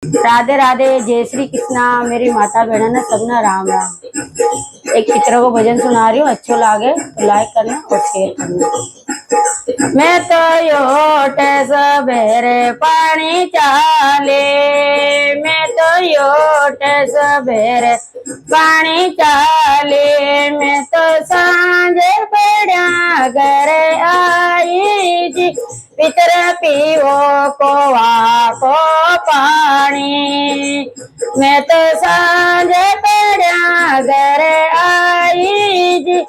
राधे राधे, जय श्री कृष्णा। मेरी माता बहन ने सबने राम राम। एक चित्र को भजन सुना रही हूँ, अच्छो लागे तो लाइक करना और शेयर करना। मैं तो योट सबेरे पानी चाले, मैं तो योट सबेरे पानी चाले, मैं तो सांझे पड़ा घरे आई जी, पितर पीवो कोवा को पानी। मैं तो सांझे पड़ा घरे आई जी,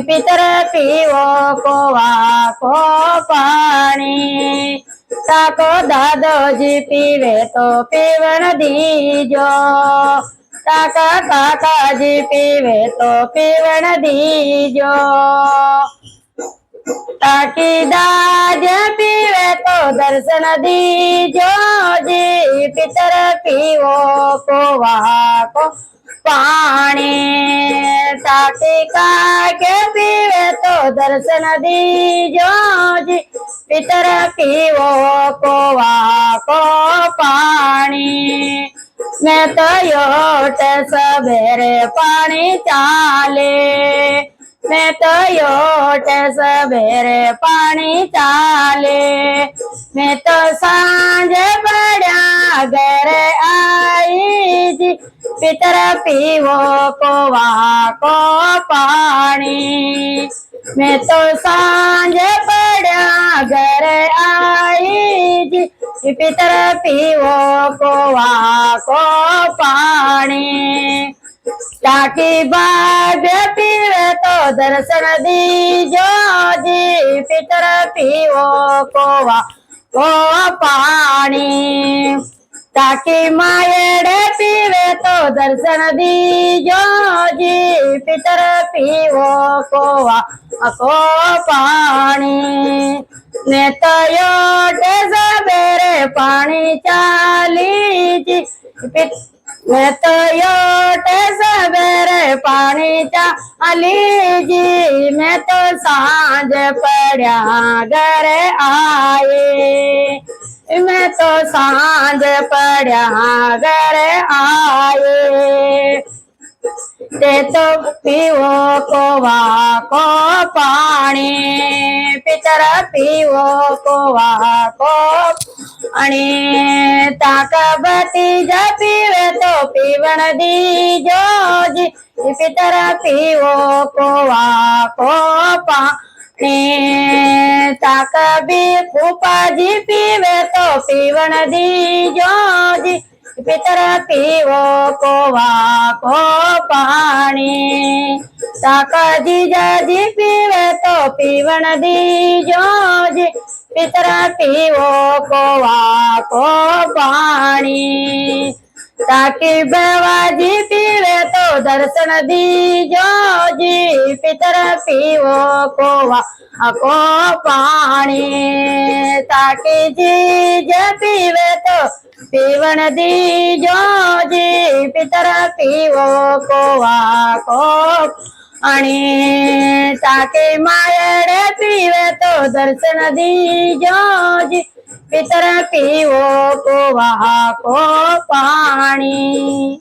पितर पीवो कोवा को पानी। ताको दादो जी पीवे तो पीवन दीजो, ताका काका जी पीवे तो पीवन दीजो। ताकि दाद पीवे तो दर्शन दीजो जी, पितर पीवो कोवा को पानी। ताकि काके पीवे तो दर्शन दीजो जी, पितर पीवो कोवा को पानी। मैं तो योट सबेरे पानी चाले, मैं तो योट सबेरे पानी चाले, मैं तो सांझ पड़ा घरे आई जी, पितर पीवो कोवा को पानी। मैं तो सांझ पड़ा घरे आई जी, पितर पीवो कोवा को पानी। ताकि बाग पीवे तो दर्शन दीजो जी, पितर पीवो कोवा को पानी। ताकि मायड़े पीवे तो दर्शन दीजो जी, पितर पीवो कोवा को पानी। ने तो योट सबेरे पानी चाली जी, मैं तो योट सबेरे पानी चाली जी, मैं तो सांझ पड़ा घरे आए, मैं तो सांझ पड़ा घरे आए। ते तो पीवो कोवा को पानी, पितर पीवो कोवा को पानी। ताका भतीजा पीवे तो पीवन दीजो जी, पितर पीवो कोवा को पानी। ताका भी फूफा जी पीवे तो पीवन दीजो जी, पितर पीवो कोवा को पानी। ताका जीजा जी पीवे तो पीवन दीजो जी, पितर पीवो कोवा को पानी। ताकि बेवाजी पीवे तो दर्शन दीजो जी, पितर पीवो कोवा को पानी। ताकि जीज पीवे तो पीवन दीजो जी, पितर पीवो कोवा को पानी। ताकि मायड़े पीवे तो दर्शन दीजो जी, पितर पीवो कोवा को पानी।